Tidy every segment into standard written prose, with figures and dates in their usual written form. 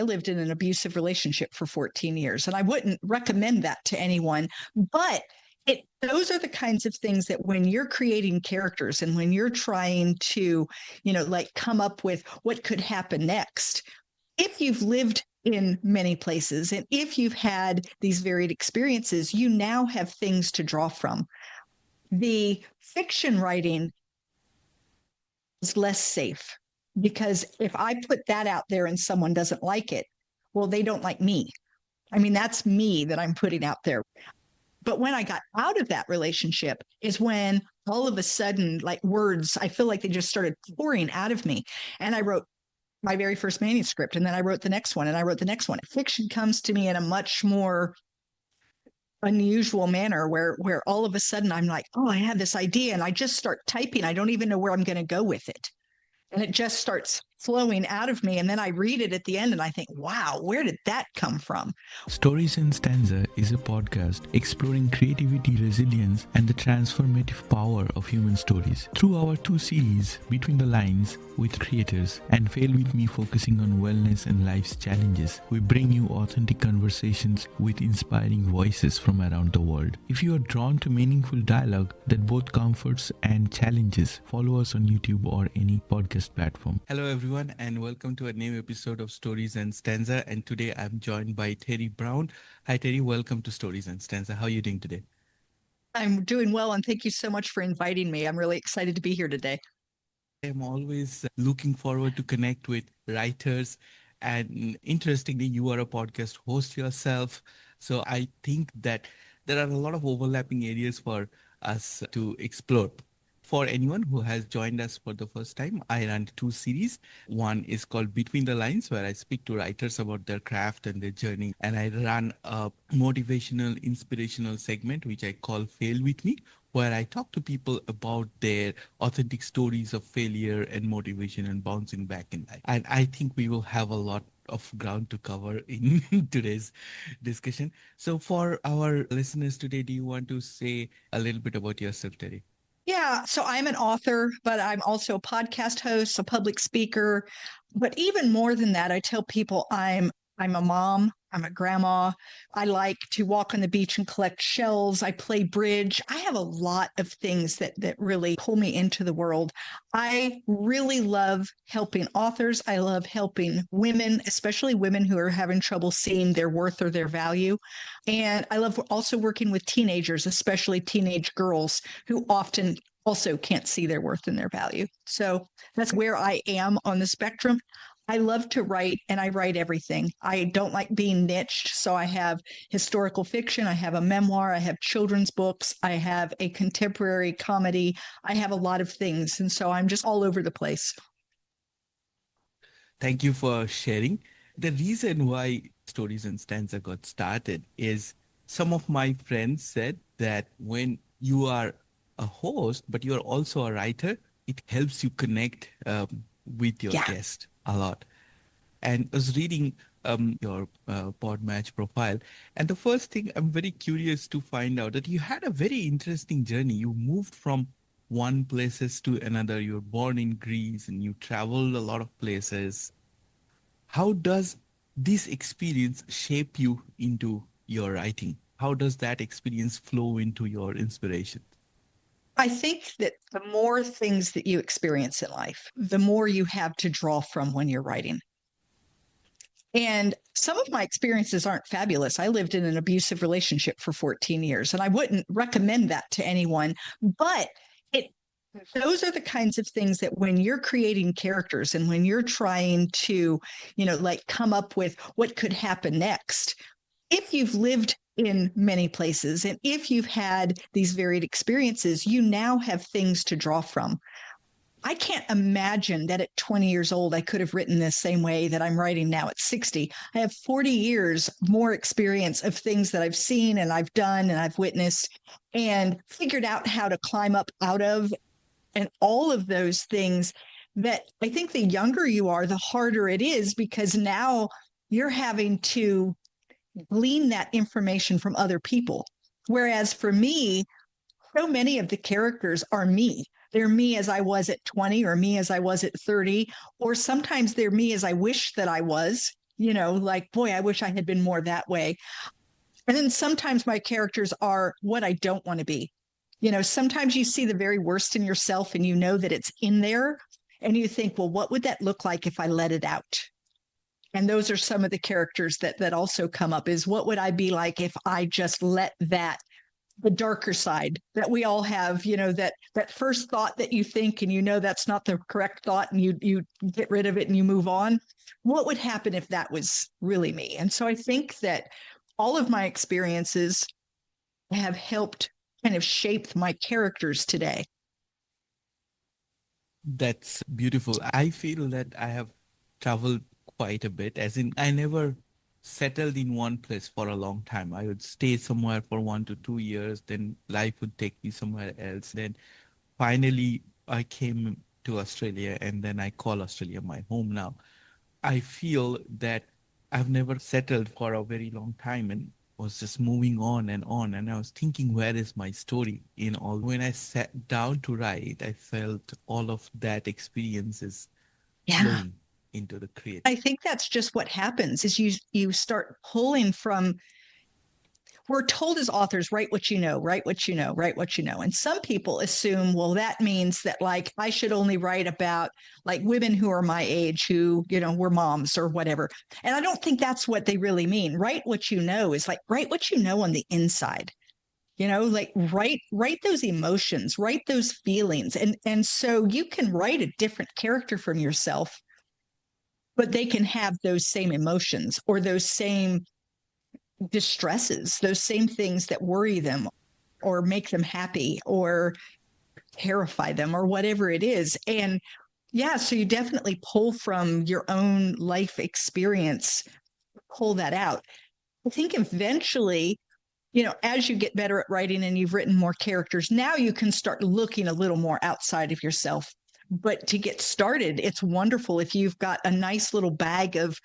I lived in an abusive relationship for 14 years, and I wouldn't recommend that to anyone. But those are the kinds of things that when you're creating characters and when you're trying to, like come up with what could happen next, if you've lived in many places and if you've had these varied experiences, you now have things to draw from. The fiction writing is less safe because if I put that out there and someone doesn't like it, well, they don't like me. I mean, that's me that I'm putting out there. But when I got out of that relationship is when all of a sudden, like words, I feel like they just started pouring out of me. And I wrote my very first manuscript, and then I wrote the next one, and I wrote the next one. Fiction comes to me in a much more unusual manner where all of a sudden I'm like, oh, I have this idea, and I just start typing. I don't even know where I'm going to go with it. And it just starts flowing out of me. And then I read it at the end and I think, wow, where did that come from? Stories and Stanza is a podcast exploring creativity, resilience, and the transformative power of human stories. Through our 2 series, Between the Lines with creators and Fail With Me focusing on wellness and life's challenges, we bring you authentic conversations with inspiring voices from around the world. If you are drawn to meaningful dialogue that both comforts and challenges, follow us on YouTube or any podcast platform. Hello everyone and welcome to a new episode of Stories and Stanza, and today I'm joined by Teri Brown. Hi Teri, welcome to Stories and Stanza. How are you doing today? I'm doing well, and thank you so much for inviting me. I'm really excited to be here today. I'm always looking forward to connect with writers, and interestingly, you are a podcast host yourself. So I think that there are a lot of overlapping areas for us to explore. For anyone who has joined us for the first time, I run 2 series. One is called Between the Lines, where I speak to writers about their craft and their journey. And I run a motivational, inspirational segment, which I call Fail With Me, where I talk to people about their authentic stories of failure and motivation and bouncing back in life. And I think we will have a lot of ground to cover in today's discussion. So for our listeners today, do you want to say a little bit about yourself, Teri? Yeah, so I'm an author, but I'm also a podcast host, a public speaker. But even more than that, I tell people I'm a mom, I'm a grandma. I like to walk on the beach and collect shells. I play bridge. I have a lot of things that really pull me into the world. I really love helping authors. I love helping women, especially women who are having trouble seeing their worth or their value. And I love also working with teenagers, especially teenage girls who often also can't see their worth and their value. So that's where I am on the spectrum. I love to write, and I write everything. I don't like being niched. So I have historical fiction, I have a memoir, I have children's books, I have a contemporary comedy, I have a lot of things. And so I'm just all over the place. Thank you for sharing. The reason why Stories and Stanza got started is some of my friends said that when you are a host, but you are also a writer, it helps you connect with your Yeah. guest a lot. And I was reading your Podmatch profile, and the first thing I'm very curious to find out that you had a very interesting journey. You moved from one places to another. You were born in Greece and you traveled a lot of places. How does this experience shape you into your writing? How does that experience flow into your inspiration? I think that the more things that you experience in life, the more you have to draw from when you're writing. And some of my experiences aren't fabulous. I lived in an abusive relationship for 14 years, and I wouldn't recommend that to anyone. But those are the kinds of things that when you're creating characters and when you're trying to, like come up with what could happen next, if you've lived in many places and if you've had these varied experiences, you now have things to draw from. I can't imagine that at 20 years old, I could have written this same way that I'm writing now at 60. I have 40 years more experience of things that I've seen and I've done and I've witnessed and figured out how to climb up out of, and all of those things that I think the younger you are, the harder it is, because now you're having to glean that information from other people. Whereas for me, so many of the characters are me. They're me as I was at 20 or me as I was at 30, or sometimes they're me as I wish that I was, like, boy, I wish I had been more that way. And then sometimes my characters are what I don't want to be. Sometimes you see the very worst in yourself and you know that it's in there and you think, well, what would that look like if I let it out? And those are some of the characters that also come up is what would I be like if I just let that the darker side that we all have, that first thought that you think and that's not the correct thought and you get rid of it and you move on. What would happen if that was really me? And so I think that all of my experiences have helped kind of shape my characters today. That's beautiful. I feel that I have traveled quite a bit, as in, I never settled in one place for a long time. I would stay somewhere for 1 to 2 years, then life would take me somewhere else. Then finally, I came to Australia, and then I call Australia my home now. I feel that I've never settled for a very long time and was just moving on and on. And I was thinking, where is my story in all? When I sat down to write, I felt all of that experience is Yeah. flowing into the create. I think that's just what happens is you start pulling from we're told as authors, write what you know, write what you know, write what you know. And some people assume, well, that means that like I should only write about like women who are my age who, were moms or whatever. And I don't think that's what they really mean. Write what you know is like write what you know on the inside. Like write those emotions, write those feelings. And so you can write a different character from yourself, but they can have those same emotions or those same distresses, those same things that worry them or make them happy or terrify them or whatever it is. And yeah, so you definitely pull from your own life experience, pull that out. I think eventually, as you get better at writing and you've written more characters, now you can start looking a little more outside of yourself. But to get started, it's wonderful if you've got a nice little bag of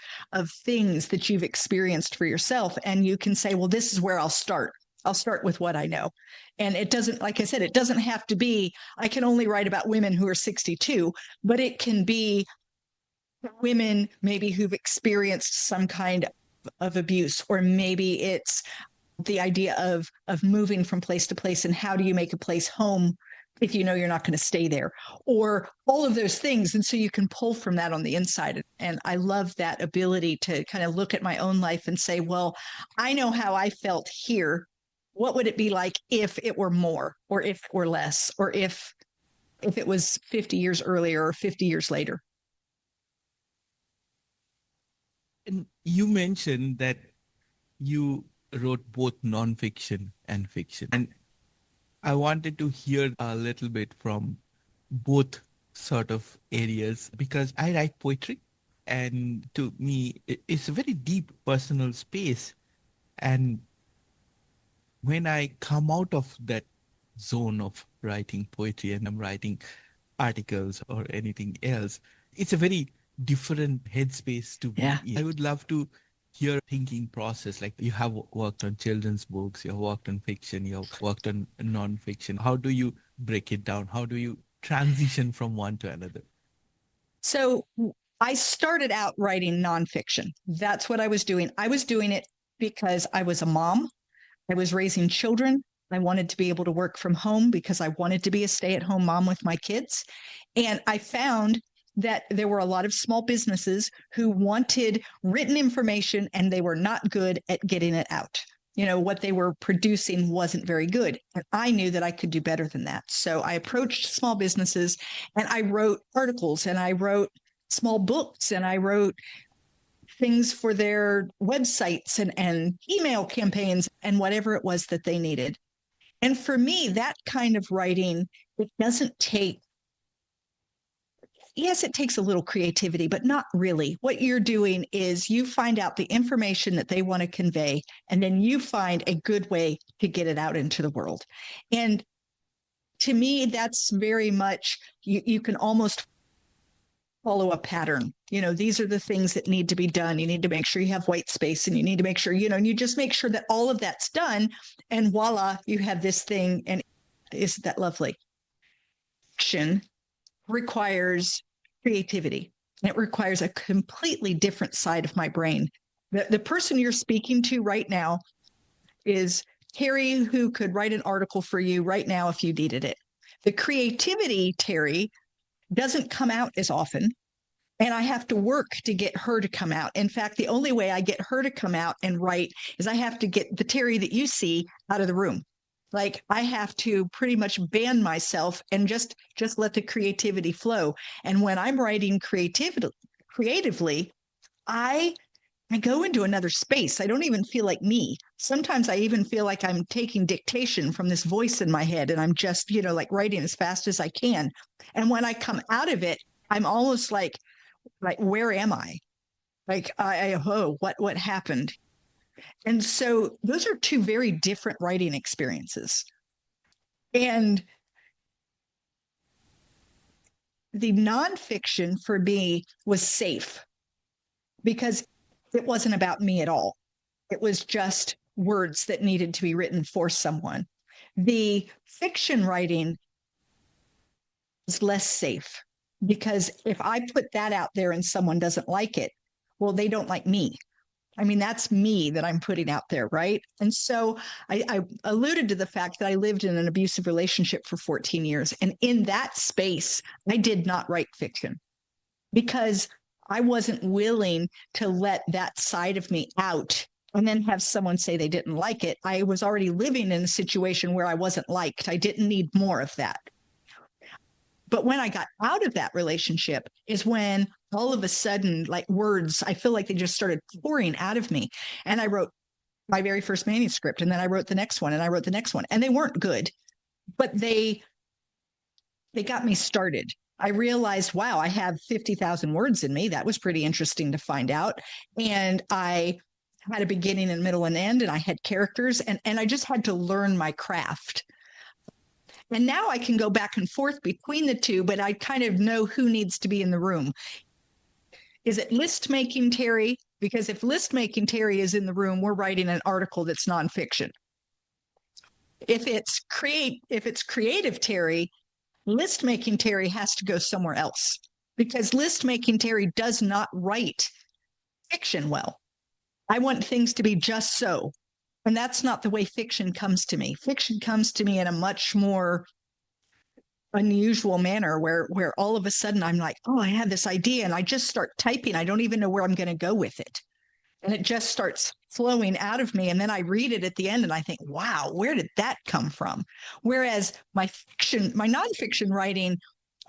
things that you've experienced for yourself, and you can say, well, this is where I'll start. I'll start with what I know. And it doesn't, like I said, it doesn't have to be, I can only write about women who are 62, but it can be women maybe who've experienced some kind of abuse, or maybe it's the idea of moving from place to place and how do you make a place home if you know you're not going to stay there, or all of those things. And so you can pull from that on the inside. And I love that ability to kind of look at my own life and say, well, I know how I felt here. What would it be like if it were more, or if it were less, or if it was 50 years earlier or 50 years later? And you mentioned that you wrote both nonfiction and fiction. And I wanted to hear a little bit from both sort of areas because I write poetry, and to me it's a very deep personal space. And when I come out of that zone of writing poetry and I'm writing articles or anything else, it's a very different headspace to be Yeah. in. I would love to hear thinking process. Like, you have worked on children's books, you have worked on fiction, you have worked on non-fiction. How do you break it down? How do you transition from one to another? So I started out writing nonfiction. That's what I was doing. I was doing it because I was a mom. I was raising children. I wanted to be able to work from home because I wanted to be a stay at home mom with my kids. And I found that there were a lot of small businesses who wanted written information and they were not good at getting it out. What they were producing wasn't very good. And I knew that I could do better than that. So I approached small businesses and I wrote articles and I wrote small books and I wrote things for their websites and email campaigns and whatever it was that they needed. And for me, that kind of writing, it doesn't take, yes, it takes a little creativity, but not really. What you're doing is you find out the information that they want to convey, and then you find a good way to get it out into the world. And to me, that's very much, you can almost follow a pattern. These are the things that need to be done. You need to make sure you have white space and you need to make sure, and you just make sure that all of that's done. And voila, you have this thing. And isn't that lovely? Action requires creativity. It requires a completely different side of my brain. The person you're speaking to right now is Teri, who could write an article for you right now if you needed it. The creativity, Teri, doesn't come out as often. And I have to work to get her to come out. In fact, the only way I get her to come out and write is I have to get the Teri that you see out of the room. Like I have to pretty much ban myself and just let the creativity flow. And when I'm writing creatively, I go into another space. I don't even feel like me. Sometimes I even feel like I'm taking dictation from this voice in my head and I'm just, like writing as fast as I can. And when I come out of it, I'm almost like, where am I? Like, what happened? And so those are two very different writing experiences. And the nonfiction for me was safe because it wasn't about me at all. It was just words that needed to be written for someone. The fiction writing is less safe because if I put that out there and someone doesn't like it, well, they don't like me. I mean, that's me that I'm putting out there, right? And so I alluded to the fact that I lived in an abusive relationship for 14 years. And in that space, I did not write fiction because I wasn't willing to let that side of me out and then have someone say they didn't like it. I was already living in a situation where I wasn't liked. I didn't need more of that. But when I got out of that relationship is when all of a sudden, like words, I feel like they just started pouring out of me. And I wrote my very first manuscript, and then I wrote the next one, and I wrote the next one. And they weren't good, but they got me started. I realized, wow, I have 50,000 words in me. That was pretty interesting to find out. And I had a beginning and middle and end, and I had characters, and I just had to learn my craft. And now I can go back and forth between the two, but I kind of know who needs to be in the room. Is it list making Teri? Because if list making Teri is in the room, we're writing an article that's nonfiction. If it's creative Teri, list making Teri has to go somewhere else because list making Teri does not write fiction well. I want things to be just so. And that's not the way fiction comes to me. Fiction comes to me in a much more unusual manner where all of a sudden I'm like, oh, I have this idea and I just start typing. I don't even know where I'm going to go with it. And it just starts flowing out of me. And then I read it at the end and I think, wow, where did that come from? Whereas my nonfiction writing,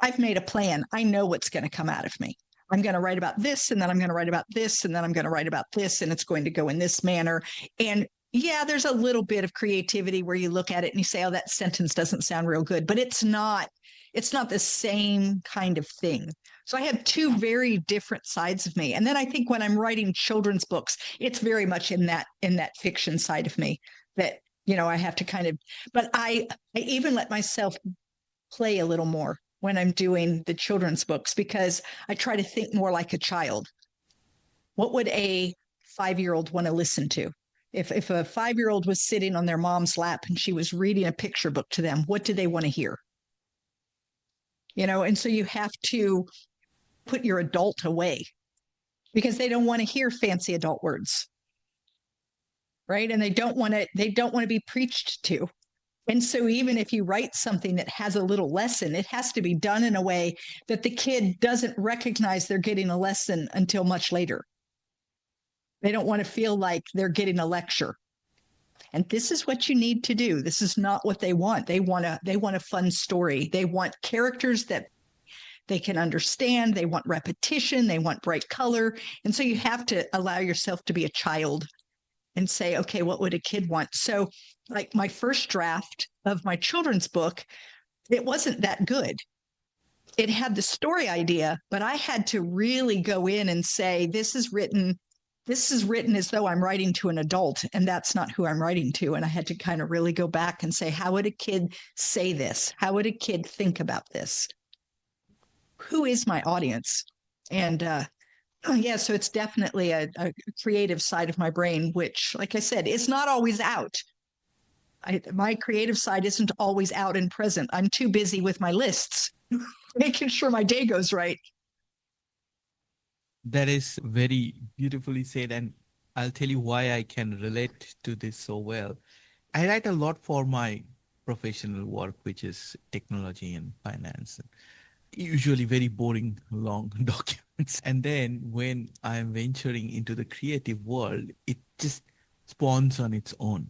I've made a plan. I know what's going to come out of me. I'm going to write about this, and then I'm going to write about this, and then I'm going to write about this, and it's going to go in this manner. And yeah, there's a little bit of creativity where you look at it and you say, oh, that sentence doesn't sound real good, but it's not the same kind of thing. So I have two very different sides of me. And then I think when I'm writing children's books, it's very much in that fiction side of me that, I have to kind of, but I even let myself play a little more when I'm doing the children's books because I try to think more like a child. What would a 5-year-old want to listen to? If a 5-year-old was sitting on their mom's lap and she was reading a picture book to them, what do they want to hear? And so you have to put your adult away because they don't want to hear fancy adult words. Right? And they don't want to be preached to. And so even if you write something that has a little lesson, it has to be done in a way that the kid doesn't recognize they're getting a lesson until much later. They don't want to feel like they're getting a lecture. And this is what you need to do. This is not what they want. They want a fun story. They want characters that they can understand. They want repetition. They want bright color. And so you have to allow yourself to be a child and say, okay, what would a kid want? So like my first draft of my children's book, it wasn't that good. It had the story idea, but I had to really go in and say, this is written as though I'm writing to an adult, and that's not who I'm writing to. And I had to kind of really go back and say, how would a kid say this? How would a kid think about this? Who is my audience? And yeah, so it's definitely a creative side of my brain, which, like I said, is not always out. My creative side isn't always out and present. I'm too busy with my lists, making sure my day goes right. That is very beautifully said, and I'll tell you why I can relate to this so well. I write a lot for my professional work, which is technology and finance. Usually very boring, long documents. And then when I'm venturing into the creative world, it just spawns on its own.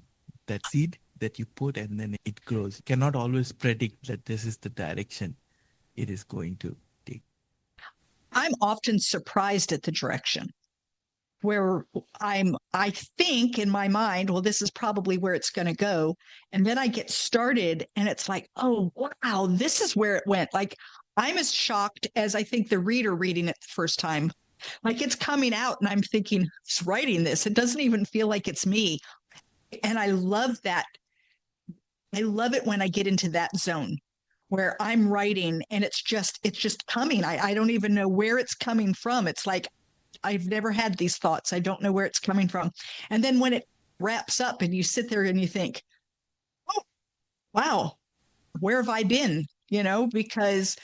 That seed that you put and then it grows. You cannot always predict that this is the direction it is going to take. I'm often surprised at the direction where I think in my mind, well, this is probably where it's going to go. And then I get started and it's like, oh, wow, this is where it went. Like I'm as shocked as I think the reader reading it the first time. Like it's coming out and I'm thinking, who's writing this? It doesn't even feel like it's me. And I love that. I love it when I get into that zone where I'm writing and it's just coming. I don't even know where it's coming from. It's like I've never had these thoughts. I don't know where it's coming from. And then when it wraps up and you sit there and you think, oh, wow, where have I been? Because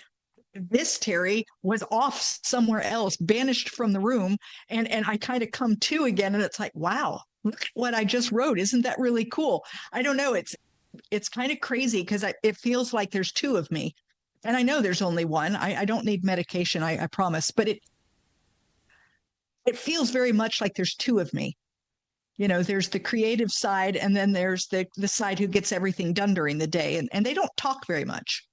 this Teri was off somewhere else, banished from the room. And I kind of come to again and it's like, wow, look at what I just wrote. Isn't that really cool? I don't know. It's kind of crazy because it feels like there's two of me. And I know there's only one. I don't need medication, I promise. But it feels very much like there's two of me. There's the creative side, and then there's the side who gets everything done during the day, and they don't talk very much.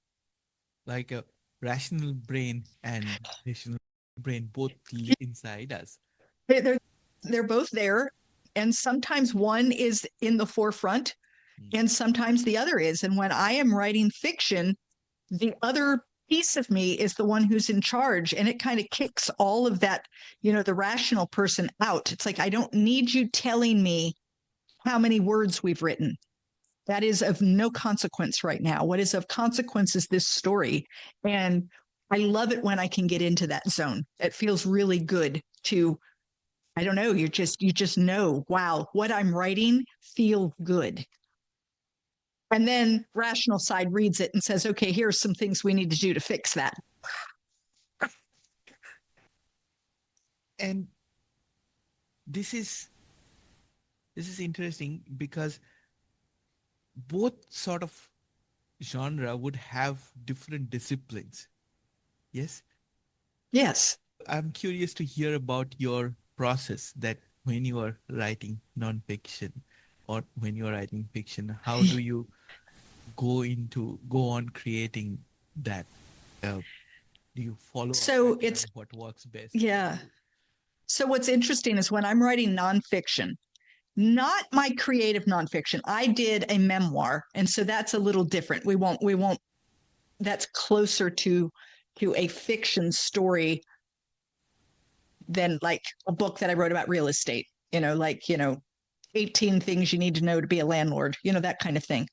Like a rational brain and rational brain both live inside us. They're they're both there, and sometimes one is in the forefront, and sometimes the other is. And when I am writing fiction, the other piece of me is the one who's in charge, and it kind of kicks all of that, the rational person out. It's like, I don't need you telling me how many words we've written. That is of no consequence right now. What is of consequence is this story. And I love it when I can get into that zone. It feels really good to, I don't know, you just know, wow, what I'm writing feels good. And then rational side reads it and says, okay, here's some things we need to do to fix that. And this is interesting because both sort of genre would have different disciplines. Yes. Yes. I'm curious to hear about your process, that when you are writing nonfiction or when you are writing fiction, how do you go on creating that? Do you follow a So pattern? it's, What works best for yeah. you? So what's interesting is when I'm writing nonfiction, not my creative nonfiction, I did a memoir. And so that's a little different. We won't, that's closer to a fiction story than like a book that I wrote about real estate, like, 18 things you need to know to be a landlord, that kind of thing.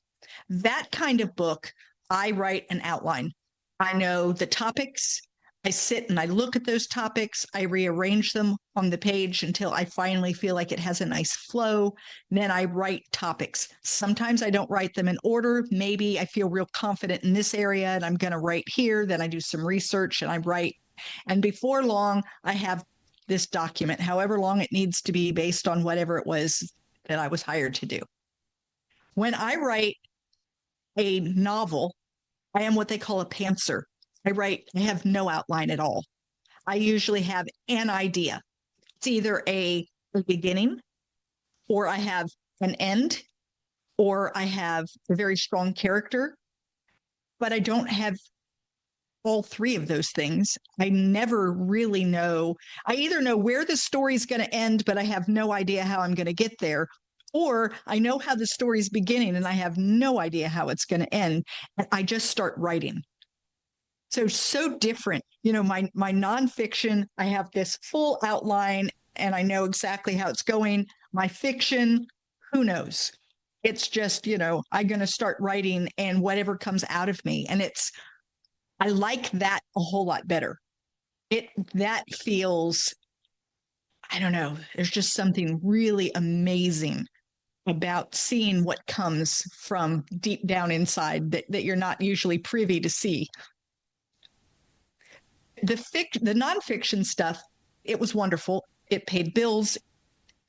That kind of book, I write an outline. I know the topics. I sit and I look at those topics. I rearrange them on the page until I finally feel like it has a nice flow. Then I write topics. Sometimes I don't write them in order. Maybe I feel real confident in this area and I'm going to write here. Then I do some research and I write. And before long, I have this document, however long it needs to be based on whatever it was that I was hired to do. When I write a novel, I am what they call a pantser. I have no outline at all. I usually have an idea. It's either a beginning, or I have an end, or I have a very strong character, but I don't have all three of those things. I never really know. I either know where the story's going to end, but I have no idea how I'm going to get there, or I know how the story's beginning and I have no idea how it's going to end. And I just start writing. So different. My nonfiction, I have this full outline and I know exactly how it's going. My fiction, who knows? It's just, I'm going to start writing and whatever comes out of me. And I like that a whole lot better. That feels, I don't know, there's just something really amazing about seeing what comes from deep down inside that you're not usually privy to see. The nonfiction stuff, it was wonderful. It paid bills,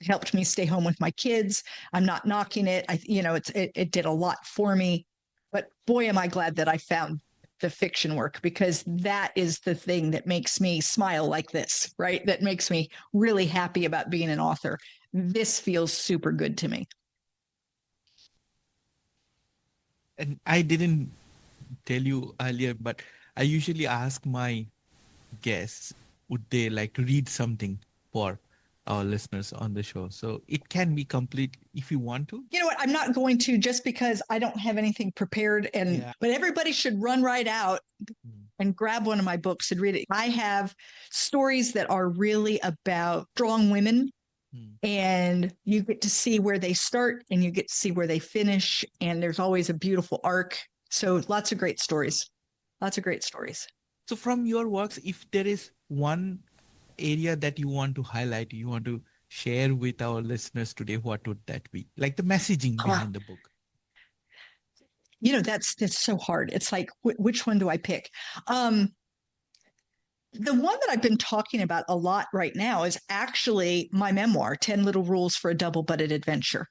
helped me stay home with my kids. I'm not knocking it. It did a lot for me. But boy, am I glad that I found the fiction work, because that is the thing that makes me smile like this, right? That makes me really happy about being an author. This feels super good to me. And I didn't tell you earlier, but I usually ask my guests, would they like to read something for our listeners on the show? So it can be complete if you want to. You know what? I'm not going to, just because I don't have anything prepared. Yeah. But everybody should run right out Mm. and grab one of my books and read it. I have stories that are really about strong women, Mm. and you get to see where they start and you get to see where they finish. And there's always a beautiful arc. So lots of great stories. Lots of great stories. So from your works, if there is one area that you want to highlight, you want to share with our listeners today, what would that be? Like the messaging Uh, behind the book. that's so hard. It's like, which one do I pick? The one that I've been talking about a lot right now is actually my memoir, 10 Little Rules for a Double Butted Adventure.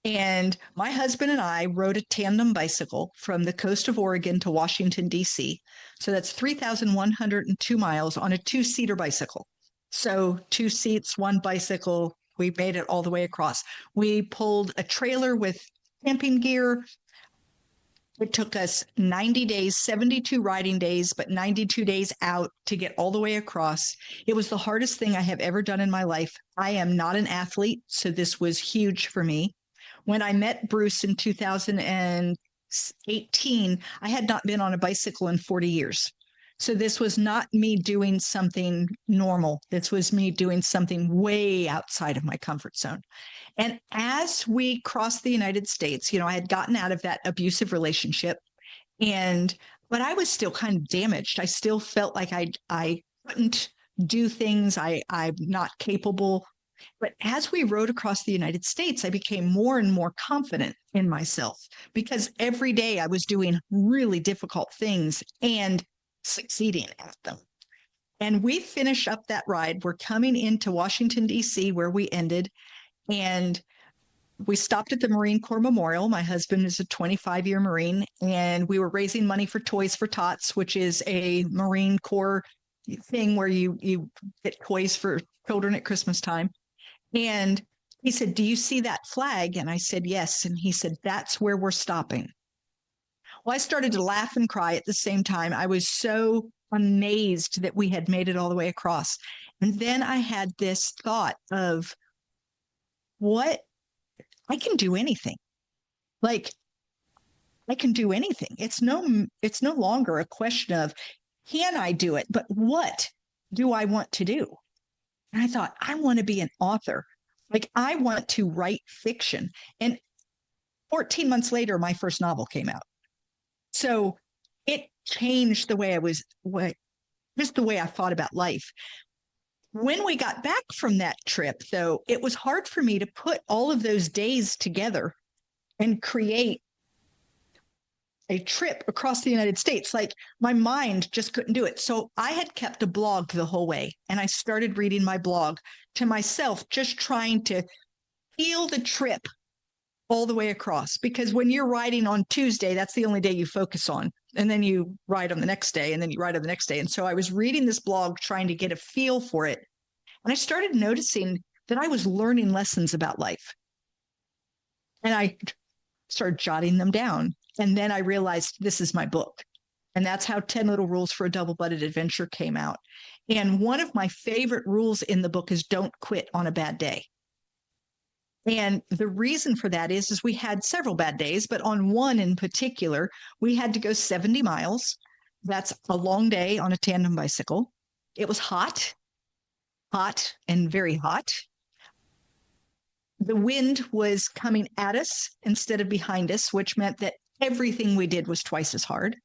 And my husband and I rode a tandem bicycle from the coast of Oregon to Washington, D.C. So that's 3,102 miles on a two-seater bicycle. So 2 seats, 1 bicycle. We made it all the way across. We pulled a trailer with camping gear. It took us 90 days, 72 riding days, but 92 days out to get all the way across. It was the hardest thing I have ever done in my life. I am not an athlete, so this was huge for me. When I met Bruce in 2018, I had not been on a bicycle in 40 years. So this was not me doing something normal. This was me doing something way outside of my comfort zone. And as we crossed the United States, I had gotten out of that abusive relationship, but I was still kind of damaged. I still felt like I couldn't do things. I'm not capable. But as we rode across the United States, I became more and more confident in myself, because every day I was doing really difficult things and succeeding at them. And we finished up that ride. We're coming into Washington, D.C., where we ended. And we stopped at the Marine Corps Memorial. My husband is a 25-year Marine, and we were raising money for Toys for Tots, which is a Marine Corps thing where you get toys for children at Christmas time. And he said, "Do you see that flag?" And I said, "Yes." And he said, "That's where we're stopping." Well, I started to laugh and cry at the same time. I was so amazed that we had made it all the way across. And then I had this thought of, what? I can do anything. Like, I can do anything. It's no longer a question of, can I do it, but what do I want to do? And I thought, I want to be an author. Like, I want to write fiction. And 14 months later, my first novel came out. So it changed the way just the way I thought about life. When we got back from that trip, though, it was hard for me to put all of those days together and create a trip across the United States. Like, my mind just couldn't do it. So I had kept a blog the whole way, and I started reading my blog to myself, just trying to feel the trip all the way across. Because when you're writing on Tuesday, that's the only day you focus on. And then you write on the next day, and then you write on the next day. And so I was reading this blog, trying to get a feel for it. And I started noticing that I was learning lessons about life. And I started jotting them down. And then I realized, this is my book. And that's how 10 Little Rules for a Double Butted Adventure came out. And one of my favorite rules in the book is, don't quit on a bad day. And the reason for that is we had several bad days, but on one in particular, we had to go 70 miles. That's a long day on a tandem bicycle. It was hot and very hot. The wind was coming at us instead of behind us, which meant that everything we did was twice as hard.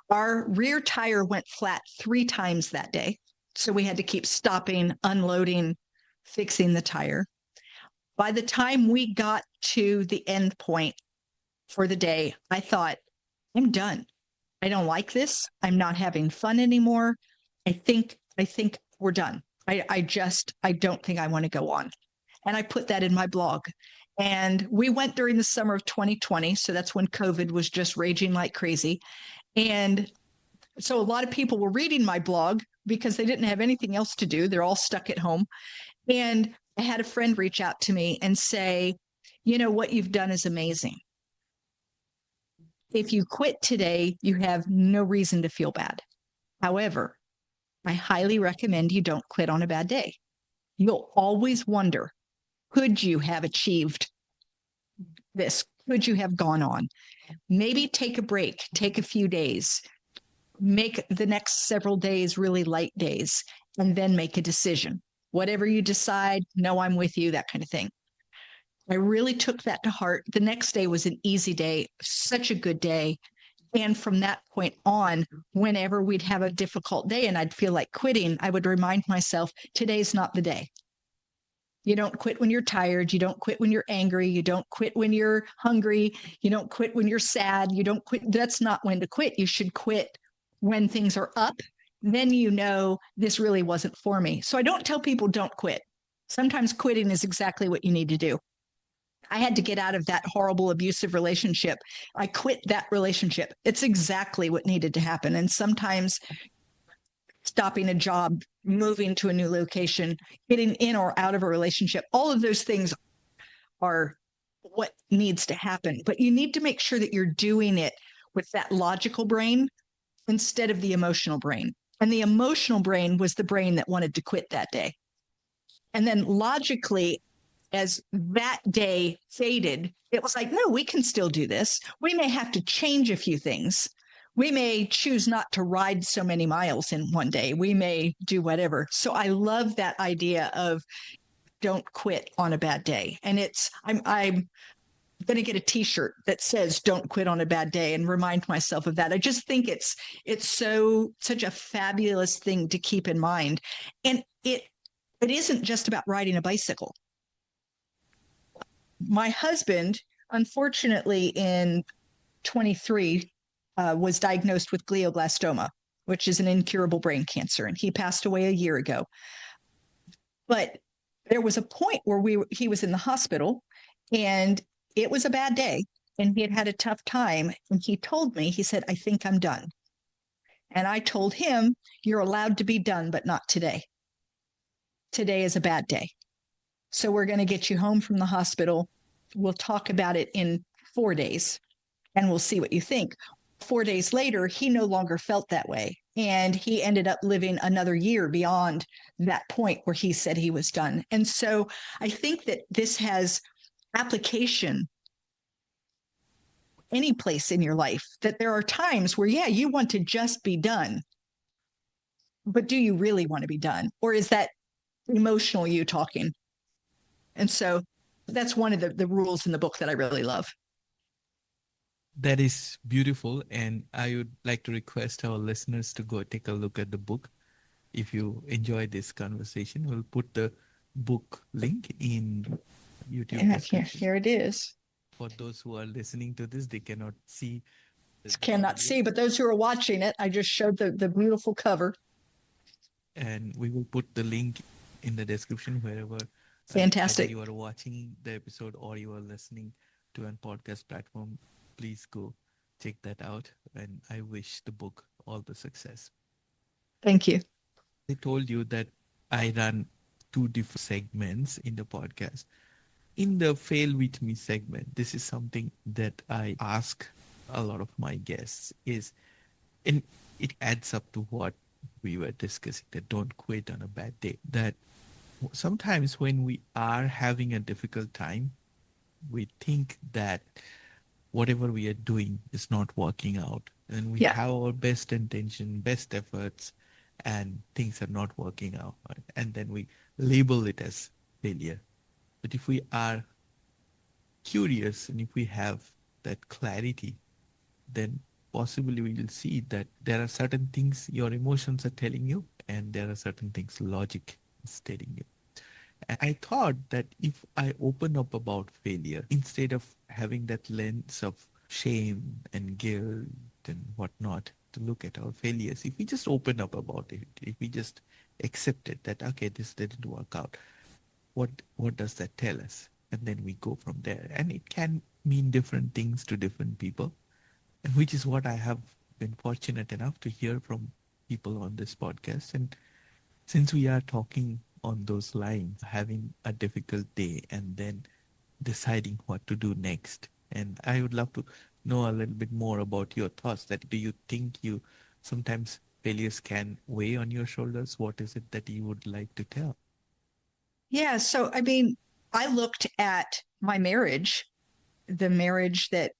Our rear tire went flat 3 times that day. So we had to keep stopping, unloading, fixing the tire. By the time we got to the end point for the day, I thought, I'm done. I don't like this. I'm not having fun anymore. I think we're done. I don't think I want to go on. And I put that in my blog. And we went during the summer of 2020. So that's when COVID was just raging like crazy. And so a lot of people were reading my blog because they didn't have anything else to do. They're all stuck at home. And I had a friend reach out to me and say, you know, what you've done is amazing. If you quit today, you have no reason to feel bad. However, I highly recommend you don't quit on a bad day. You'll always wonder, could you have achieved this? Could you have gone on? Maybe take a break, take a few days, make the next several days really light days, and then make a decision. Whatever you decide, no, I'm with you, that kind of thing. I really took that to heart. The next day was an easy day, such a good day. And from that point on, whenever we'd have a difficult day and I'd feel like quitting, I would remind myself, today's not the day. You don't quit when you're tired. You don't quit when you're angry. You don't quit when you're hungry. You don't quit when you're sad. You don't quit. That's not when to quit. You should quit when things are up. Then you know this really wasn't for me. So I don't tell people don't quit. Sometimes quitting is exactly what you need to do. I had to get out of that horrible abusive relationship. I quit that relationship. It's exactly what needed to happen. And sometimes stopping a job, moving to a new location, getting in or out of a relationship, all of those things are what needs to happen. But you need to make sure that you're doing it with that logical brain instead of the emotional brain. And the emotional brain was the brain that wanted to quit that day. And then logically, as that day faded, it was like, no, we can still do this. We may have to change a few things. We may choose not to ride so many miles in one day. We may do whatever. So I love that idea of don't quit on a bad day. And I'm going to get a t-shirt that says don't quit on a bad day and remind myself of that. I just think it's such a fabulous thing to keep in mind. And it isn't just about riding a bicycle. My husband, unfortunately, in 23, was diagnosed with glioblastoma, which is an incurable brain cancer, and he passed away a year ago. But there was a point where he was in the hospital, and it was a bad day, and he had had a tough time. And he told me, he said, I think I'm done. And I told him, you're allowed to be done, but not today. Today is a bad day. So we're going to get you home from the hospital. We'll talk about it in 4 days and we'll see what you think. 4 days later, he no longer felt that way. And he ended up living another year beyond that point where he said he was done. And so I think that this has application any place in your life, that there are times where, yeah, you want to just be done. But do you really want to be done? Or is that emotional you talking? And so that's one of the rules in the book that I really love. That is beautiful. And I would like to request our listeners to go take a look at the book. If you enjoy this conversation, we'll put the book link in YouTube description. Here it is. For those who are listening to this, they cannot see. Cannot see, but those who are watching it, I just showed the beautiful cover. And we will put the link in the description wherever Fantastic. you are watching the episode or you are listening to a podcast platform. Please go check that out. And I wish the book all the success. Thank you. I told you that I run 2 different segments in the podcast. In the Fail With Me segment, this is something that I ask a lot of my guests and it adds up to what we were discussing, that don't quit on a bad day. That sometimes when we are having a difficult time, we think that whatever we are doing is not working out. And we have our best intention, best efforts, and things are not working out. Right? And then we label it as failure. But if we are curious and if we have that clarity, then possibly we will see that there are certain things your emotions are telling you and there are certain things logic is telling you. And I thought that if I open up about failure, instead of having that lens of shame and guilt and whatnot to look at our failures, if we just open up about it, if we just accepted that, okay, this didn't work out. What does that tell us? And then we go from there. And it can mean different things to different people, and which is what I have been fortunate enough to hear from people on this podcast. And since we are talking on those lines, having a difficult day and then deciding what to do next, and I would love to know a little bit more about your thoughts. That do you think you sometimes failures can weigh on your shoulders? What is it that you would like to tell? Yeah. So, I mean, I looked at my marriage, the marriage that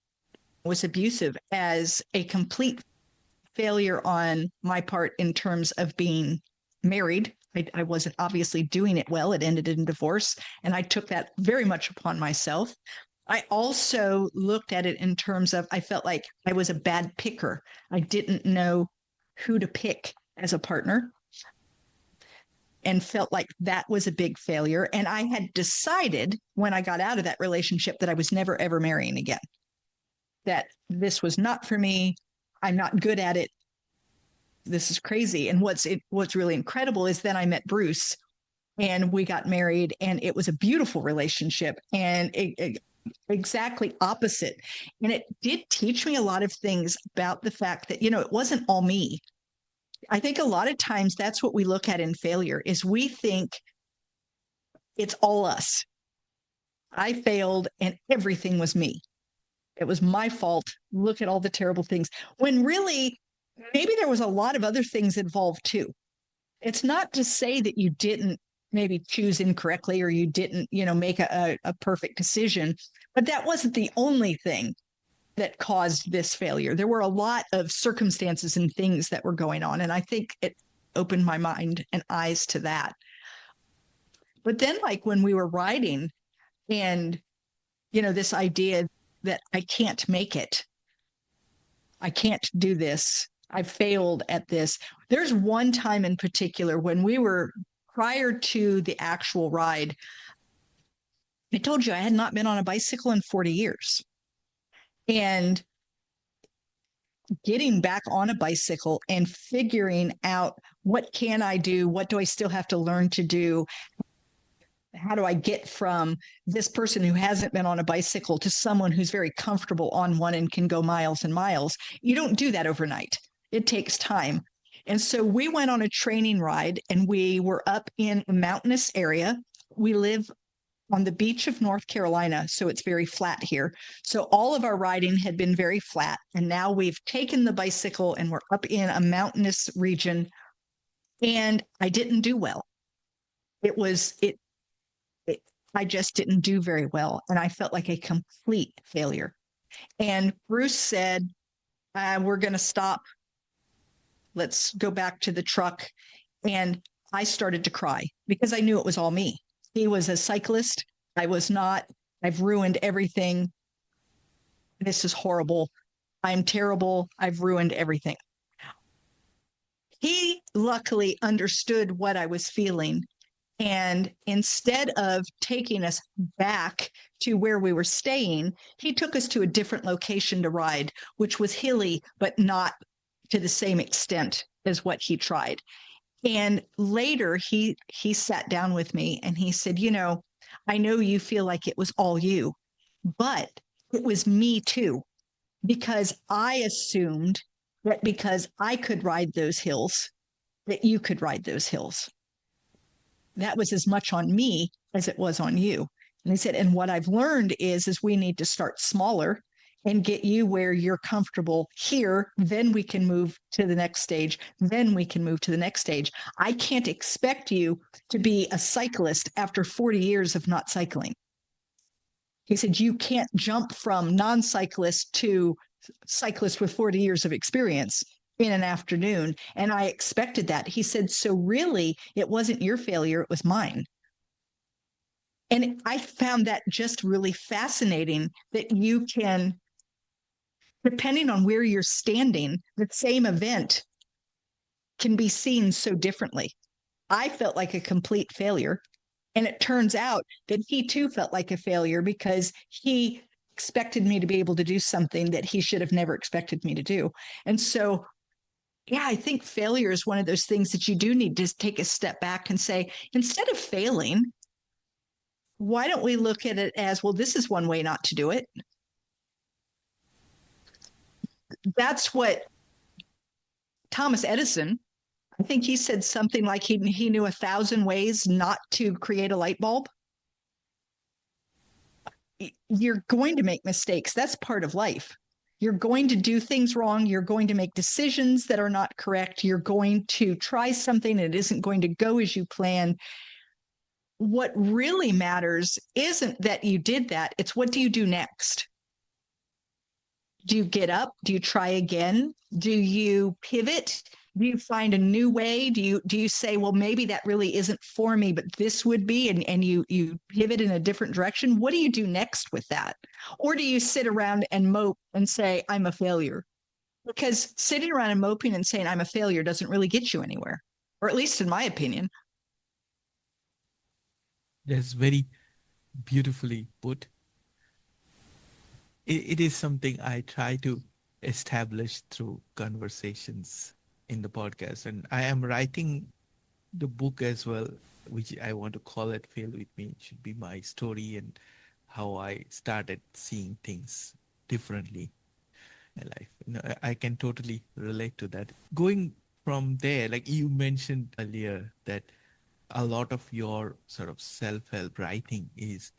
was abusive, as a complete failure on my part in terms of being married. I wasn't obviously doing it well. It ended in divorce. And I took that very much upon myself. I also looked at it in terms of I felt like I was a bad picker. I didn't know who to pick as a partner and felt like that was a big failure. And I had decided when I got out of that relationship that I was never, ever marrying again, that this was not for me. I'm not good at it. This is crazy. And what's really incredible is then I met Bruce and we got married, and it was a beautiful relationship, and exactly opposite. And it did teach me a lot of things about the fact that, it wasn't all me. I think a lot of times that's what we look at in failure is we think it's all us. I failed and everything was me. It was my fault. Look at all the terrible things. When really, maybe there was a lot of other things involved too. It's not to say that you didn't maybe choose incorrectly or you didn't, make a perfect decision, but that wasn't the only thing that caused this failure. There were a lot of circumstances and things that were going on. And I think it opened my mind and eyes to that. But then, like when we were writing, and, this idea that I can't make it, I can't do this, I failed at this. There's one time in particular when we were prior to the actual ride. I told you I had not been on a bicycle in 40 years. And getting back on a bicycle and figuring out what can I do? What do I still have to learn to do? How do I get from this person who hasn't been on a bicycle to someone who's very comfortable on one and can go miles and miles? You don't do that overnight. It takes time. And so we went on a training ride, and we were up in a mountainous area. We live on the beach of North Carolina, so it's very flat here. So all of our riding had been very flat, and now we've taken the bicycle and we're up in a mountainous region, and I didn't do well. It was it, it I just didn't do very well, and I felt like a complete failure. And Bruce said, we're going to stop. Let's go back to the truck. And I started to cry because I knew it was all me. He was a cyclist. I was not. I've ruined everything. This is horrible. I'm terrible. I've ruined everything. He luckily understood what I was feeling. And instead of taking us back to where we were staying, he took us to a different location to ride, which was hilly, but not to the same extent as what he tried. And later he sat down with me and he said, I know you feel like it was all you, but it was me too, because I assumed that because I could ride those hills, that you could ride those hills. That was as much on me as it was on you. And he said, and what I've learned is we need to start smaller and get you where you're comfortable here. Then we can move to the next stage. Then we can move to the next stage. I can't expect you to be a cyclist after 40 years of not cycling. He said, you can't jump from non-cyclist to cyclist with 40 years of experience in an afternoon. And I expected that. He said, so really, it wasn't your failure, it was mine. And I found that just really fascinating that you can, depending on where you're standing, the same event can be seen so differently. I felt like a complete failure. And it turns out that he too felt like a failure because he expected me to be able to do something that he should have never expected me to do. And so Yeah, I think failure is one of those things that you do need to take a step back and say, instead of failing, why don't we look at it as, well, this is one way not to do it? That's what Thomas Edison, I think he said something like he knew 1,000 ways not to create a light bulb. You're going to make mistakes. That's part of life. You're going to do things wrong. You're going to make decisions that are not correct. You're going to try something that isn't going to go as you planned. What really matters isn't that you did that. It's what do you do next? Do you get up? Do you try again? Do you pivot? Do you find a new way? Do you say, well, maybe that really isn't for me, but this would be, and you pivot in a different direction? What do you do next with that? Or do you sit around and mope and say, I'm a failure? Because sitting around and moping and saying I'm a failure doesn't really get you anywhere, or at least in my opinion. That's very beautifully put. It is something I try to establish through conversations in the podcast. And I am writing the book as well, which I want to call it Fail With Me. It should be my story and how I started seeing things differently in life. I can totally relate to that. Going from there, like you mentioned earlier, that a lot of your sort of self-help writing is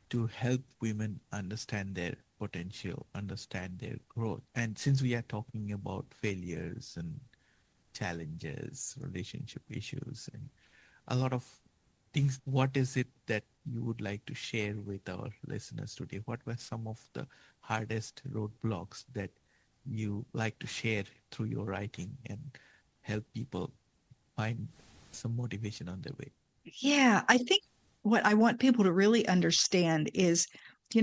to help women understand their potential, understand their growth. And since we are talking about failures and challenges, relationship issues, and a lot of things, what is it that you would like to share with our listeners today? What were some of the hardest roadblocks that you like to share through your writing and help people find some motivation on their way? Yeah, I think what I want people to really understand is,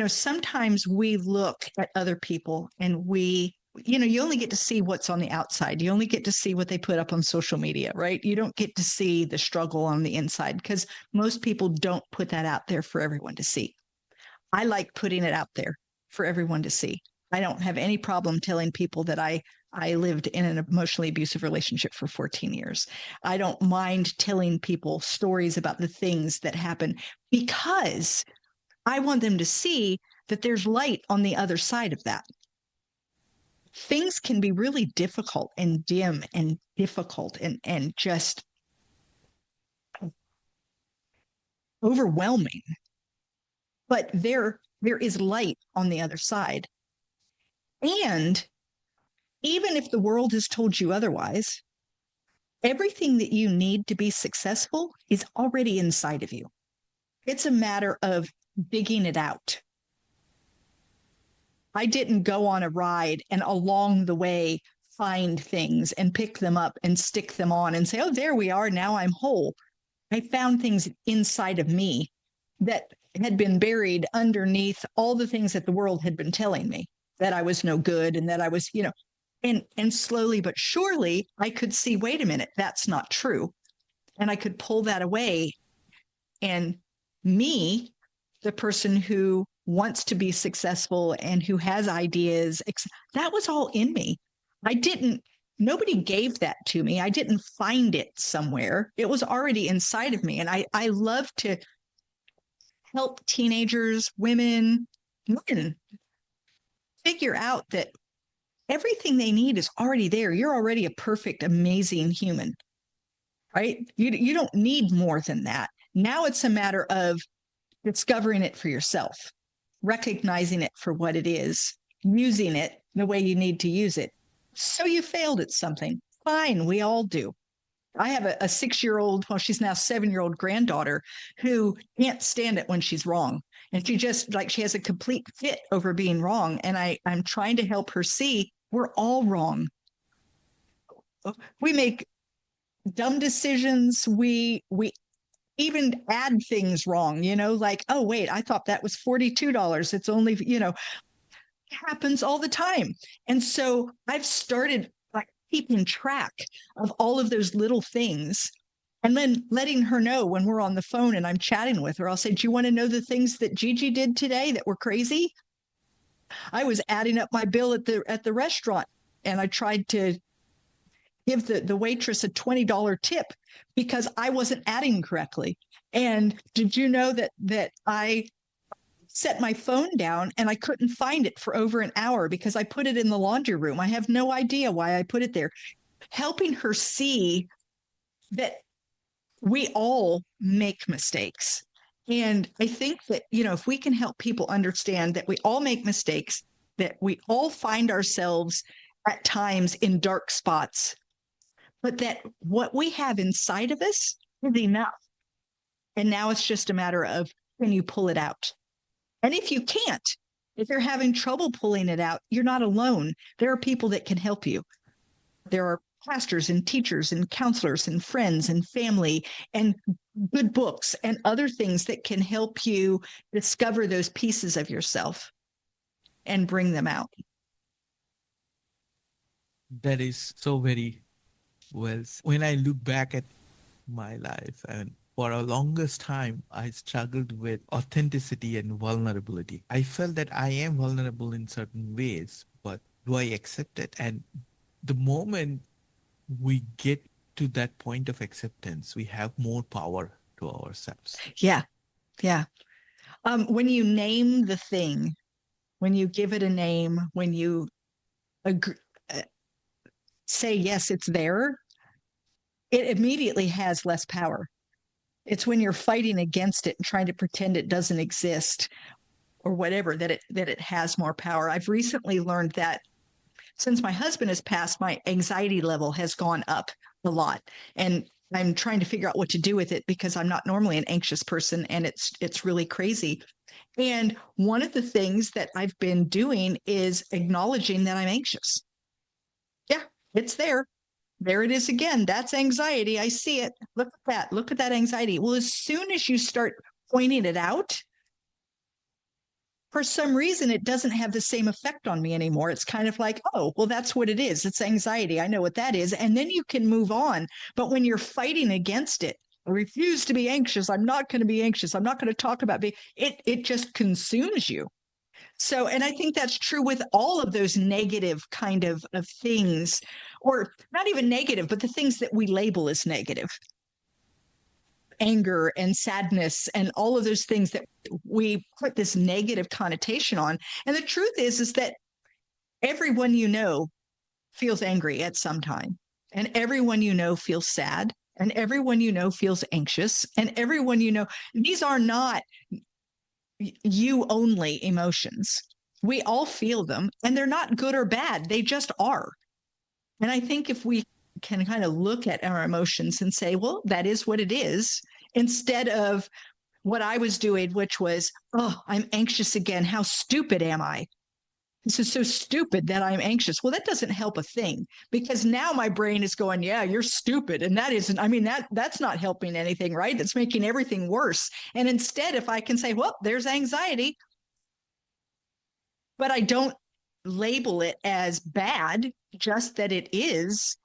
sometimes we look at other people and you only get to see what's on the outside. You only get to see what they put up on social media, right? You don't get to see the struggle on the inside because most people don't put that out there for everyone to see. I like putting it out there for everyone to see. I don't have any problem telling people that I lived in an emotionally abusive relationship for 14 years. I don't mind telling people stories about the things that happen because I want them to see that there's light on the other side of that. Things can be really difficult and dim and difficult and just overwhelming. But there is light on the other side. And even if the world has told you otherwise, everything that you need to be successful is already inside of you. It's a matter of digging it out. I didn't go on a ride and along the way find things and pick them up and stick them on and say, oh, there we are. Now I'm whole. I found things inside of me that had been buried underneath all the things that the world had been telling me, that I was no good and that I was, and slowly but surely I could see, wait a minute, that's not true. And I could pull that away. And me, the person who wants to be successful and who has ideas, that was all in me. Nobody gave that to me. I didn't find it somewhere. It was already inside of me. And I love to help teenagers, women figure out that everything they need is already there. You're already a perfect, amazing human, right? You don't need more than that. Now it's a matter of discovering it for yourself, recognizing it for what it is, using it the way you need to use it. So you failed at something. Fine, we all do. I have a 6-year-old, well, she's now 7-year-old granddaughter who can't stand it when she's wrong. And she has a complete fit over being wrong. And I'm trying to help her see we're all wrong. We make dumb decisions. We even add things wrong, like, oh, wait, I thought that was $42. It's only, it happens all the time. And so I've started like keeping track of all of those little things and then letting her know when we're on the phone and I'm chatting with her. I'll say, do you want to know the things that Gigi did today that were crazy? I was adding up my bill at the restaurant and I tried to give the waitress a $20 tip because I wasn't adding correctly. And did you know that I set my phone down and I couldn't find it for over an hour because I put it in the laundry room? I have no idea why I put it there. Helping her see that we all make mistakes. And I think that, if we can help people understand that we all make mistakes, that we all find ourselves at times in dark spots, but that what we have inside of us is enough. And now it's just a matter of, can you pull it out? And if you can't, if you're having trouble pulling it out, you're not alone. There are people that can help you. There are pastors and teachers and counselors and friends and family and good books and other things that can help you discover those pieces of yourself and bring them out. That is so very well. When I look back at my life, and for a longest time, I struggled with authenticity and vulnerability. I felt that I am vulnerable in certain ways, but do I accept it? And the moment we get to that point of acceptance, we have more power to ourselves. Yeah. Yeah. When you name the thing, when you give it a name, when you agree, say, yes, it's there, it immediately has less power. It's when you're fighting against it and trying to pretend it doesn't exist or whatever that it has more power. I've recently learned that since my husband has passed, my anxiety level has gone up a lot. And I'm trying to figure out what to do with it because I'm not normally an anxious person and it's really crazy. And one of the things that I've been doing is acknowledging that I'm anxious. Yeah, it's there. There it is again. That's anxiety. I see it. Look at that. Look at that anxiety. Well, as soon as you start pointing it out, for some reason, it doesn't have the same effect on me anymore. It's kind of like, oh, well, that's what it is. It's anxiety. I know what that is. And then you can move on. But when you're fighting against it, I refuse to be anxious. I'm not going to be anxious. I'm not going to talk about being, it just consumes you. So, and I think that's true with all of those negative kind of things, or not even negative, but the things that we label as negative, anger and sadness and all of those things that we put this negative connotation on. And the truth is that everyone feels angry at some time, and everyone feels sad, and everyone feels anxious, and everyone these are not you only emotions. We all feel them, and they're not good or bad. They just are. And I think if we can kind of look at our emotions and say, well, that is what it is, instead of what I was doing, which was, oh, I'm anxious again. How stupid am I? This is so stupid that I'm anxious. Well, that doesn't help a thing because now my brain is going, yeah, you're stupid. And that isn't, I mean, that's not helping anything, right? That's making everything worse. And instead, if I can say, well, there's anxiety, but I don't label it as bad, just that it is,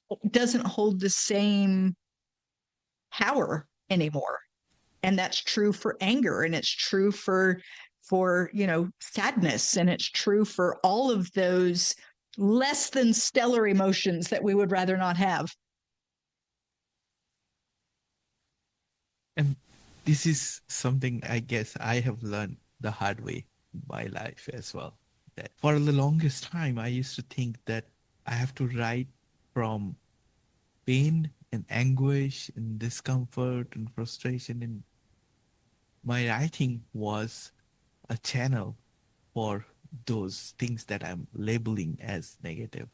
it doesn't hold the same power anymore. And that's true for anger, and it's true for sadness, and it's true for all of those less than stellar emotions that we would rather not have. And this is something I guess I have learned the hard way in my life as well. That for the longest time, I used to think that I have to write from pain and anguish and discomfort and frustration. And my writing was a channel for those things that I'm labeling as negative.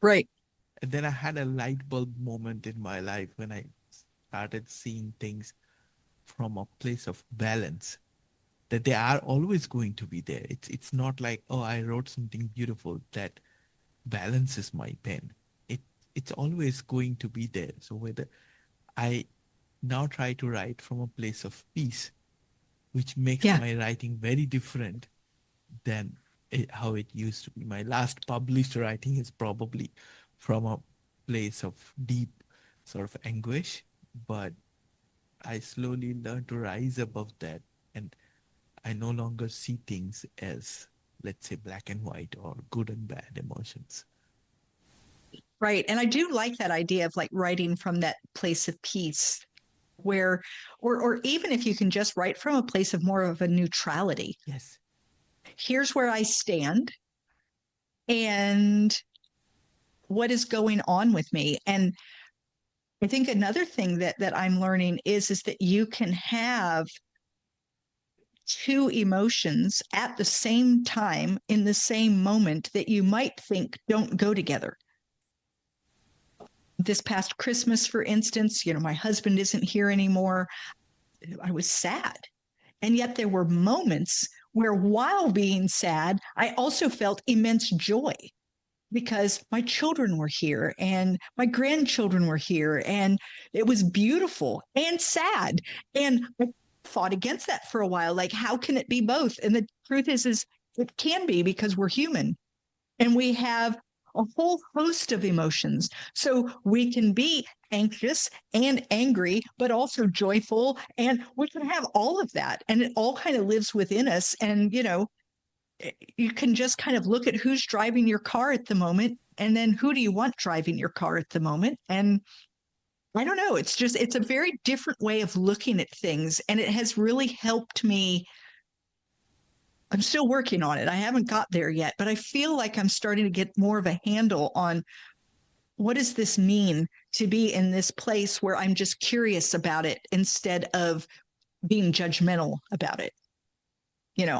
Right. And then I had a light bulb moment in my life when I started seeing things from a place of balance, that they are always going to be there. It's not like, oh, I wrote something beautiful that balances my pen. It's always going to be there. So whether I now try to write from a place of peace, which makes Yeah. my writing very different than how it used to be. My last published writing is probably from a place of deep sort of anguish, but I slowly learned to rise above that, and I no longer see things as, let's say, black and white or good and bad emotions. Right. And I do like that idea of like writing from that place of peace where, or even if you can just write from a place of more of a neutrality. Yes. Here's where I stand and what is going on with me. And I think another thing that I'm learning is that you can have two emotions at the same time in the same moment that you might think don't go together. This past Christmas, for instance, my husband isn't here anymore. I was sad. And yet there were moments where, while being sad, I also felt immense joy because my children were here and my grandchildren were here. And it was beautiful and sad. And I fought against that for a while. Like, how can it be both? And the truth is it can be because we're human and we have a whole host of emotions. So we can be anxious and angry, but also joyful. And we can have all of that. And it all kind of lives within us. And, you can just kind of look at who's driving your car at the moment. And then who do you want driving your car at the moment? And I don't know. It's a very different way of looking at things. And it has really helped me. I'm still working on it. I haven't got there yet, but I feel like I'm starting to get more of a handle on what does this mean to be in this place where I'm just curious about it instead of being judgmental about it.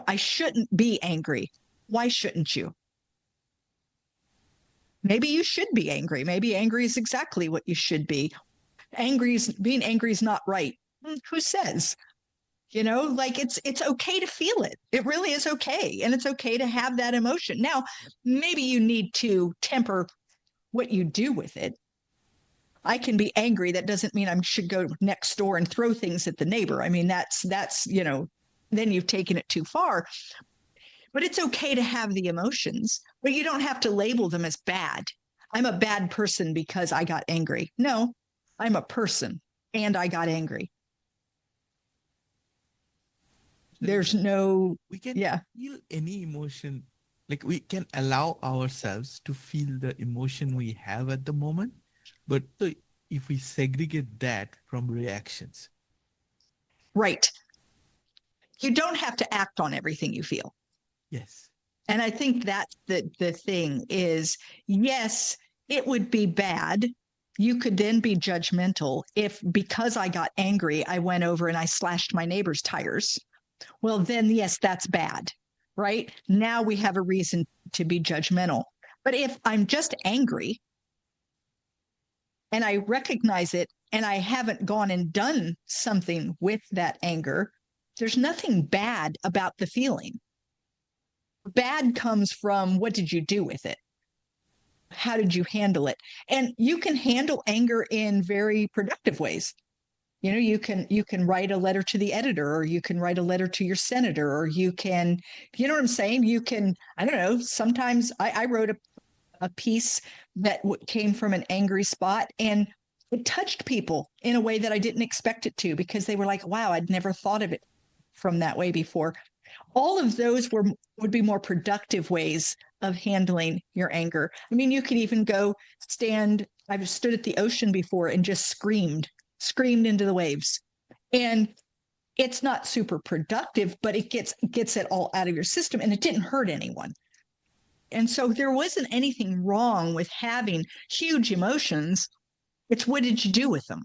I shouldn't be angry. Why shouldn't you? Maybe you should be angry. Maybe angry is exactly what you should be. Being angry is not right. Who says? Like it's okay to feel it. It really is okay. And it's okay to have that emotion. Now, maybe you need to temper what you do with it. I can be angry. That doesn't mean I should go next door and throw things at the neighbor. I mean, that's, then you've taken it too far. But it's okay to have the emotions, but you don't have to label them as bad. I'm a bad person because I got angry. No, I'm a person and I got angry. There's no, We can yeah, feel any emotion. Like we can allow ourselves to feel the emotion we have at the moment. But if we segregate that from reactions, right. You don't have to act on everything you feel. yes, And I think that's the thing is, yes, it would be bad. You could then be judgmental if, because I got angry, I went over and I slashed my neighbor's tires. Well, then, yes, that's bad, right? Now we have a reason to be judgmental. But if I'm just angry and I recognize it and I haven't gone and done something with that anger, there's nothing bad about the feeling. Bad comes from what did you do with it? How did you handle it? And you can handle anger in very productive ways. You can write a letter to the editor, or you can write a letter to your senator, or you know what I'm saying? You can, I don't know, sometimes I wrote a piece that came from an angry spot, and it touched people in a way that I didn't expect it to, because they were like, wow, I'd never thought of it from that way before. All of those would be more productive ways of handling your anger. I mean, you could even go stand. I've stood at the ocean before and just screamed into the waves. And it's not super productive, but it gets it all out of your system, and it didn't hurt anyone. And so there wasn't anything wrong with having huge emotions. It's what did you do with them?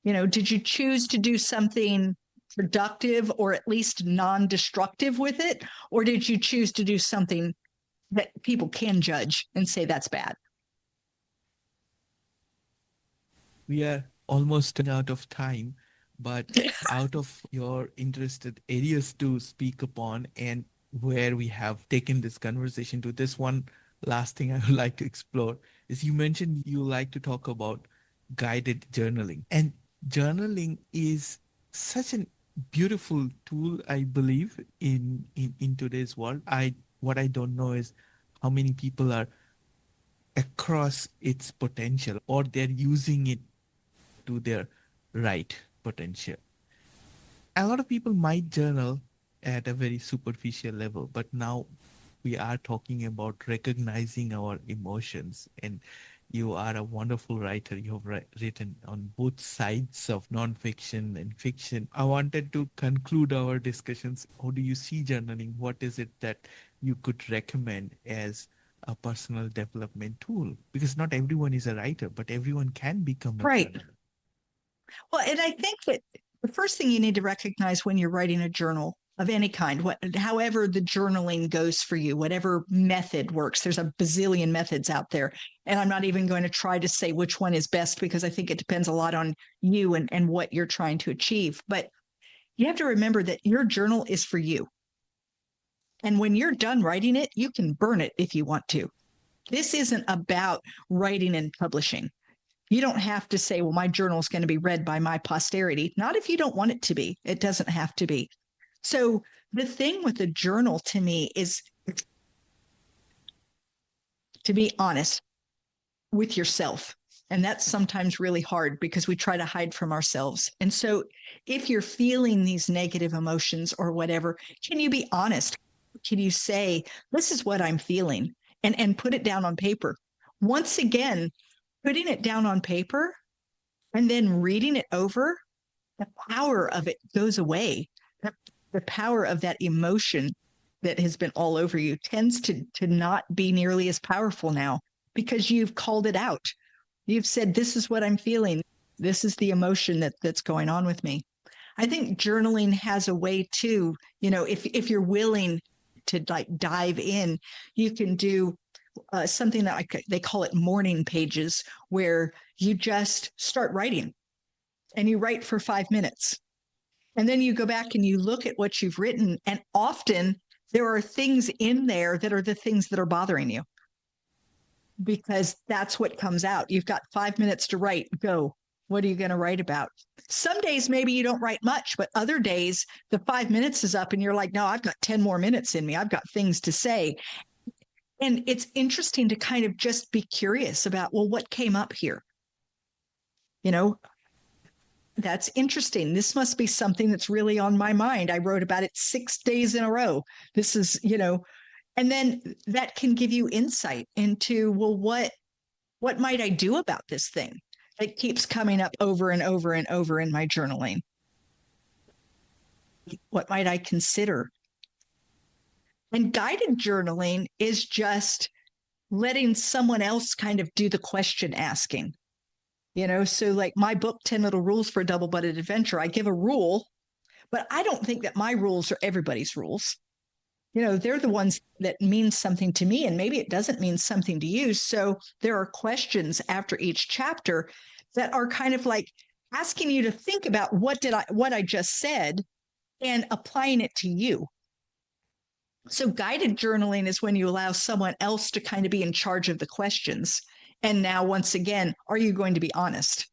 Did you choose to do something productive or at least non-destructive with it? Or did you choose to do something that people can judge and say that's bad? we are almost out of time, but out of your interested areas to speak upon and where we have taken this conversation to, this one last thing I would like to explore is you mentioned you like to talk about guided journaling. And journaling is such a beautiful tool, I believe, in today's world. What I don't know is how many people are across its potential or they're using it to their right potential. A lot of people might journal at a very superficial level, but now we are talking about recognizing our emotions and You are a wonderful writer. You have written on both sides of nonfiction and fiction. I wanted to conclude our discussions. How do you see journaling? What is it that you could recommend as a personal development tool? Because not everyone is a writer, but everyone can become a Right. journaler. Well, and I think that the first thing you need to recognize when you're writing a journal of any kind, however the journaling goes for you, whatever method works, there's a bazillion methods out there. And I'm not even going to try to say which one is best because I think it depends a lot on you and what you're trying to achieve. But you have to remember that your journal is for you. And when you're done writing it, you can burn it if you want to. This isn't about writing and publishing. You don't have to say, well, my journal is going to be read by my posterity. Not if you don't want it to be. It doesn't have to be. So the thing with a journal to me is to be honest with yourself. And that's sometimes really hard because we try to hide from ourselves. And so if you're feeling these negative emotions or whatever, can you be honest? Can you say, this is what I'm feeling and put it down on paper? Once again, putting it down on paper and then reading it over, the power of it goes away. The power of that emotion that has been all over you tends to not be nearly as powerful now because you've called it out. You've said, this is what I'm feeling. This is the emotion that's going on with me. I think journaling has a way too, if you're willing to like dive in, you can do something that they call it morning pages, where you just start writing and you write for 5 minutes. And then you go back and you look at what you've written. And often there are things in there that are the things that are bothering you because that's what comes out. You've got 5 minutes to write. Go. What are you going to write about? Some days, maybe you don't write much, but other days, the 5 minutes is up and you're like, no, I've got 10 more minutes in me. I've got things to say. And it's interesting to kind of just be curious about, well, what came up here? You know, that's interesting. This must be something that's really on my mind. I wrote about it 6 days in a row. This is, and then that can give you insight into, well, what might I do about this thing that keeps coming up over and over and over in my journaling? What might I consider? And guided journaling is just letting someone else kind of do the question asking. So like my book, 10 Little Rules for a Double Butted Adventure, I give a rule, but I don't think that my rules are everybody's rules. They're the ones that mean something to me, and maybe it doesn't mean something to you. So there are questions after each chapter that are kind of like asking you to think about what I just said and applying it to you. So guided journaling is when you allow someone else to kind of be in charge of the questions. And now, once again, are you going to be honest?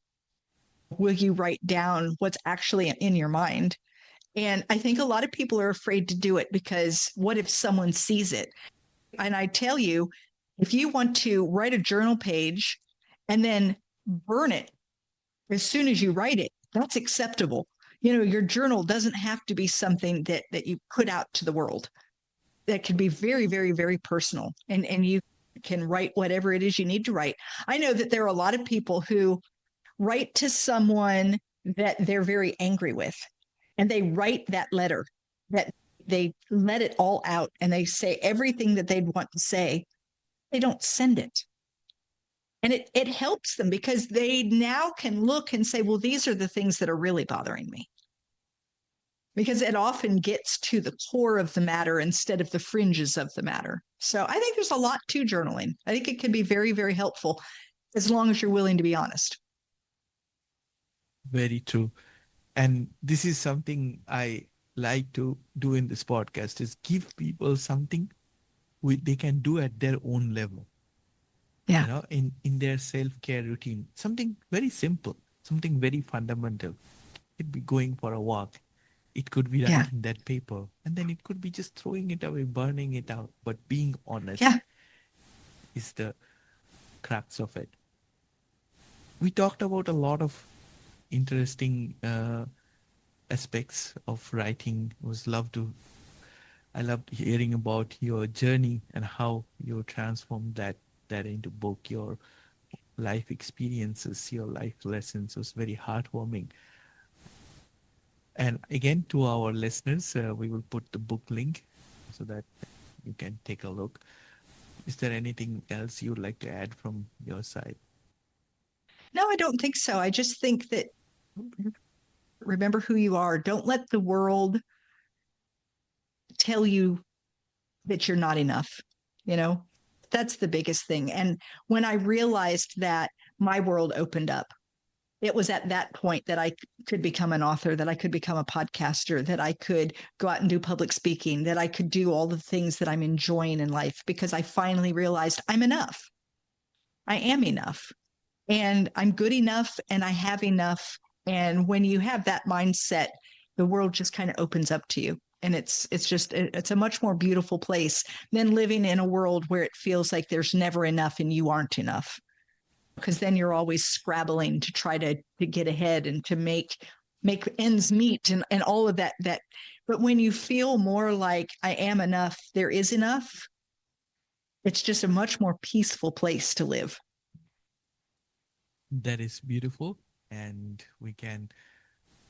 Will you write down what's actually in your mind? And I think a lot of people are afraid to do it because what if someone sees it? And I tell you, if you want to write a journal page and then burn it as soon as you write it, that's acceptable. Your journal doesn't have to be something that you put out to the world. That can be very, very, very personal. And you can write whatever it is you need to write. I know that there are a lot of people who write to someone that they're very angry with, and they write that letter, that they let it all out, and they say everything that they'd want to say. They don't send it. And it helps them because they now can look and say, well, these are the things that are really bothering me. Because it often gets to the core of the matter instead of the fringes of the matter. So I think there's a lot to journaling. I think it can be very, very helpful as long as you're willing to be honest. Very true. And this is something I like to do in this podcast is give people something they can do at their own level, Yeah. in their self-care routine. Something very simple, something very fundamental. It could be going for a walk. It could be Yeah. writing that paper. And then it could be just throwing it away, burning it out. But being honest Yeah. is the crux of it. We talked about a lot of interesting aspects of writing. I loved hearing about your journey and how you transformed that into book. Your life experiences, your life lessons was very heartwarming. And again, to our listeners, we will put the book link so that you can take a look. Is there anything else you'd like to add from your side? No, I don't think so. I just think that remember who you are. Don't let the world tell you that you're not enough. You know, that's the biggest thing. And when I realized that, my world opened up. It was at that point that I could become an author, that I could become a podcaster, that I could go out and do public speaking, that I could do all the things that I'm enjoying in life because I finally realized I'm enough. I am enough and I'm good enough and I have enough. And when you have that mindset, the world just kind of opens up to you. And it's a much more beautiful place than living in a world where it feels like there's never enough and you aren't enough. Because then you're always scrabbling to try to get ahead and to make ends meet and all of that. But when you feel more like I am enough, there is enough, it's just a much more peaceful place to live. That is beautiful. And we can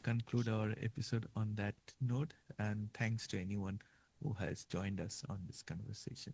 conclude our episode on that note. And thanks to anyone who has joined us on this conversation.